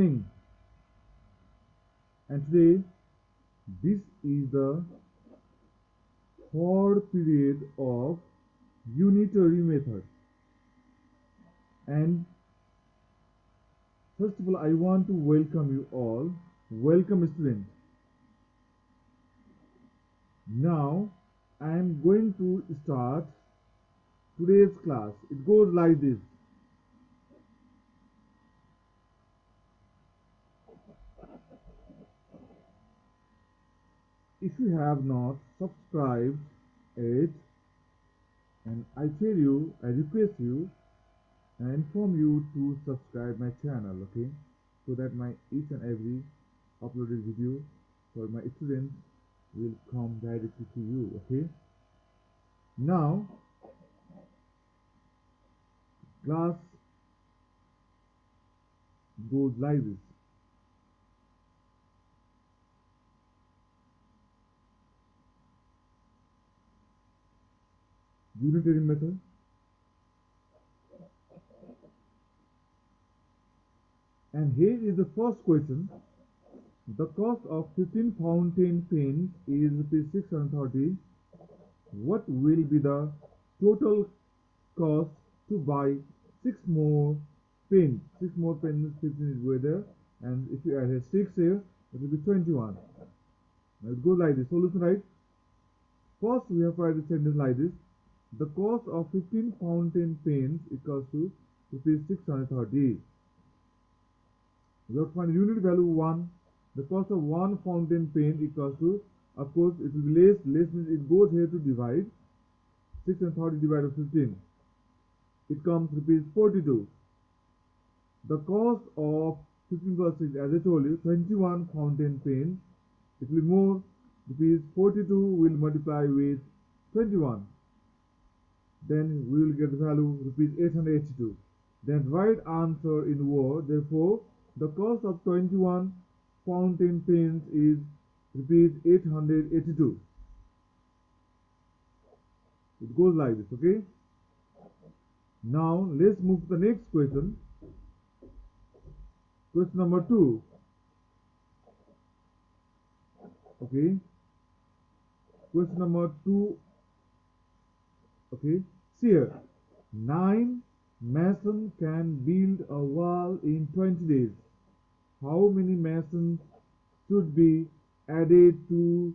morning, and today this is the third period of unitary method. And first of all, I want to welcome you all. Welcome, students. Now I am going to start today's class. It goes like this. If you have not subscribed it, and I tell you, I request you and inform you to subscribe my channel, okay, so that my each and every uploaded video for my students will come directly to you, okay. Now class goes like this. Unitary method. And here is the first question. The cost of 15 fountain pens is ₹630. What will be the total cost to buy 6 more pens? 6 more pens, 15 is way there. And if you add a 6 here, it will be 21. Now it goes like this. Solution, right? First, we have to write the sentence like this. The cost of 15 fountain pens equals to ₹630. We have to find unit value 1. The cost of 1 fountain pen equals to, of course, it will be less. Less means it goes here to divide. 630 divided by 15. It comes ₹42. The cost of 15 plus 6, as I told you, 21 fountain pens. It will be more. ₹42 will multiply with 21. Then we will get the value ₹882. Then write answer in word. Therefore, the cost of 21 fountain pens is ₹882. It goes like this, okay? Now let's move to the next question. Question number 2. Okay. Question number 2. Okay. See here. 9 masons can build a wall in 20 days. How many masons should be added to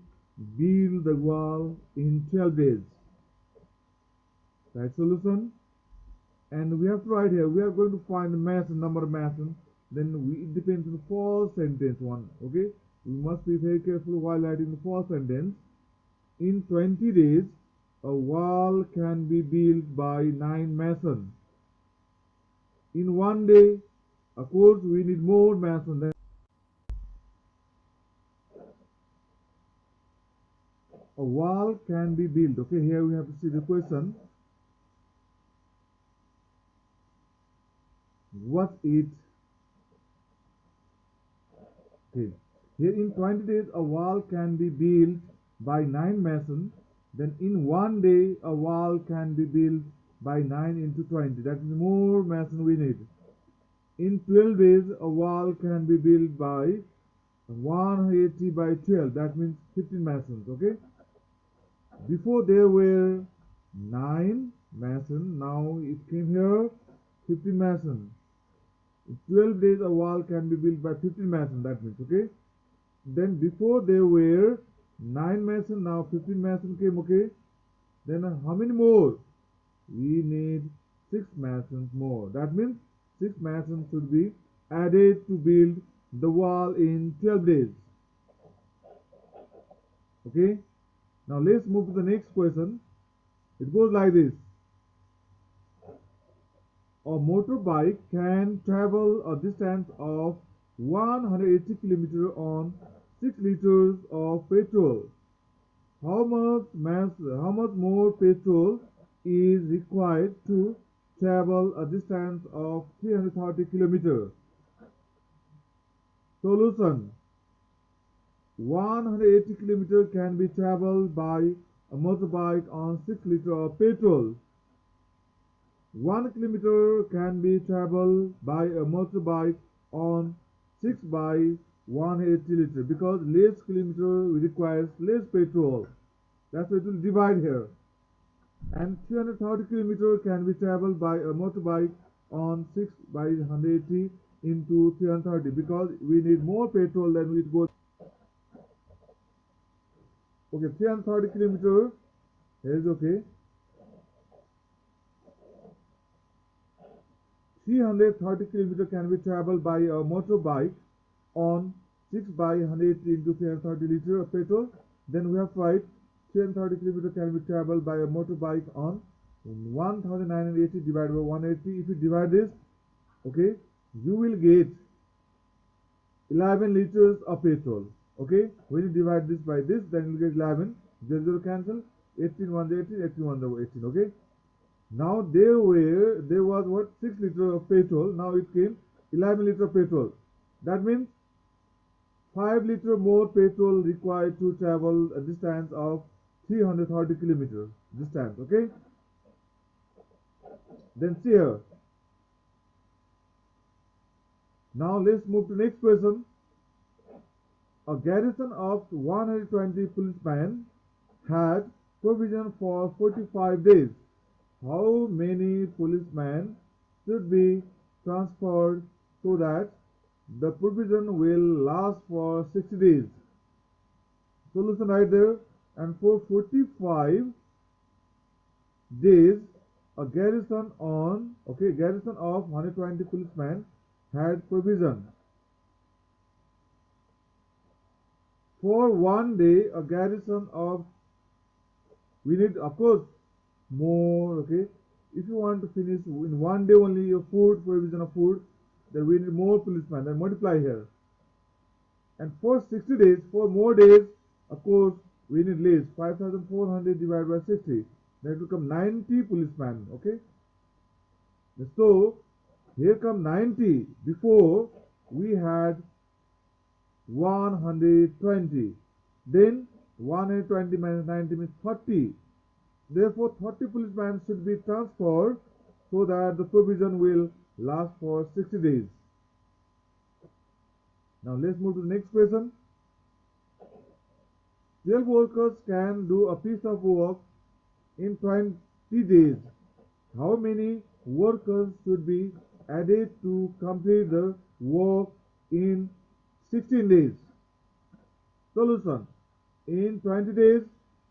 build the wall in 12 days? Right solution. And we have to write here, we are going to find the mason, number of masons. Then it depends on the first sentence one. Okay, we must be very careful while writing the first sentence. In 20 days, a wall can be built by 9 masons. In 1 day, of course, we need more masons. Than a wall can be built. Okay, here we have to see the question. What it? Okay. Here in 20 days a wall can be built by 9 masons. Then in 1 day a wall can be built by 9 into 20. That is more mason we need. In 12 days a wall can be built by 180 by 12. That means 15 masons. Okay. Before there were 9 masons. Now it came here 15 masons. In 12 days a wall can be built by 15 masons. That means, okay. Then before there were 9 masons, now 15 masons came, okay. Then how many more? We need 6 masons more. That means 6 masons should be added to build the wall in 12 days. Okay. Now let's move to the next question. It goes like this. A motorbike can travel a distance of 180 km on 6 liters of petrol. How much more petrol is required to travel a distance of 330 km? Solution. 180 km can be traveled by a motorbike on 6 liters of petrol. 1 kilometer can be traveled by a motorbike on 6 by 180 liter, because less kilometer requires less petrol. That's why it will divide here. And 330 kilometer can be traveled by a motorbike on 6 by 180 into 330, because we need more petrol than we go. Okay, 330 kilometer is okay. 330 kilometer can be traveled by a motorbike on 6 by 180 into 330 liter of petrol. Then we have to write 330 kilometer can be traveled by a motorbike on 1980 divided by 180. If you divide this, okay, you will get 11 liters of petrol. Okay, when you divide this by this, then you get 11. 0 cancel. 18 1 18, 18 1 18. Okay. Now there was what, 6 liter of petrol. Now it came 11 liter of petrol. That means 5 liter more petrol required to travel a distance of 330 kilometers distance. Okay. Then see here. Now let's move to next question. A garrison of 120 policemen had provision for 45 days. How many policemen should be transferred so that the provision will last for 60 days? Solution right there. And for 45 days, a garrison of 120 policemen had provision. For 1 day, a garrison of, we need of course more. Okay, if you want to finish in 1 day only your food, provision of food, then we need more policemen. Then multiply here. And for 60 days, for more days, of course we need less. 5,400 divided by 60, that will come 90 policemen. Okay, so here come 90. Before we had 120. Then 120 minus 90 means 30. Therefore 30 policemen should be transferred so that the provision will last for 60 days. Now let's move to the next question. 12 workers can do a piece of work in 20 days. How many workers should be added to complete the work in 16 days? Solution. In 20 days,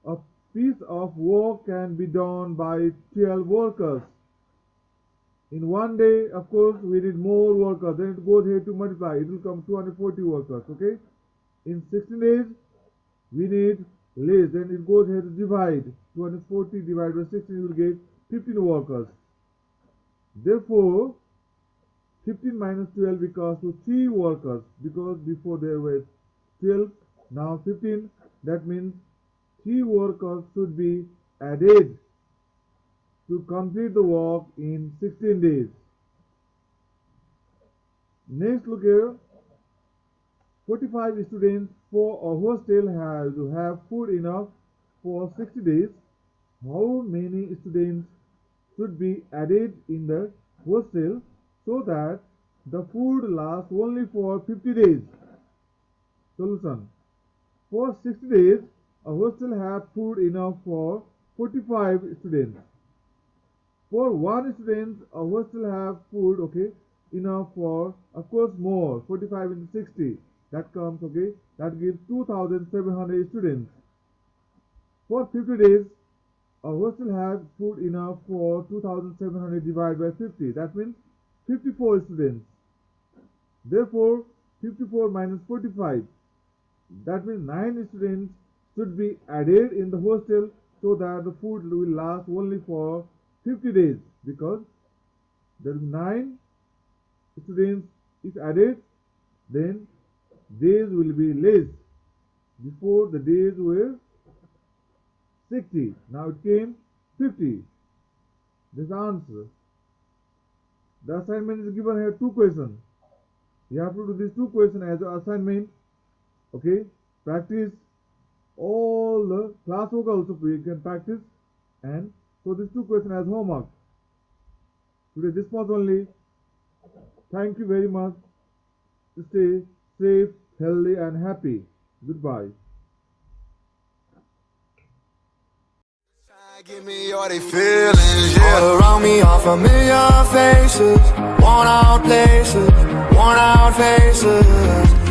a piece of work can be done by 12 workers. In 1 day, of course, we need more workers. Then it goes here to multiply. It will come 240 workers. Okay. In 16 days, we need less. Then it goes here to divide. 240 divided by 16, you will get 15 workers. Therefore, 15 minus 12 equals to 3 workers, because before there were 12, now 15. That means 3 workers should be added to complete the work in 16 days. Next, look here. 45 students for a hostel has to have food enough for 60 days. How many students should be added in the hostel so that the food lasts only for 50 days? Solution. For 60 days, a hostel have food enough for 45 students. For 1 student, a hostel have food, okay, enough for, of course, more. 45 into 60. That comes, okay, that gives 2,700 students. For 50 days, a hostel have food enough for 2,700 divided by 50. That means 54 students. Therefore, 54 minus 45. That means 9 students should be added in the hostel so that the food will last only for 50 days, because there is 9 students if added, then days will be less. Before the days were 60, now it came 50. This answer. The assignment is given here 2 questions. You have to do these 2 questions as an assignment. Okay, practice all the classwork also. You can practice, and so these 2 questions as homework. Today this much only. Thank you very much. Stay safe, healthy, and happy. Goodbye. Give me all they feelings, yeah. All around me are familiar faces, worn out places, worn out faces.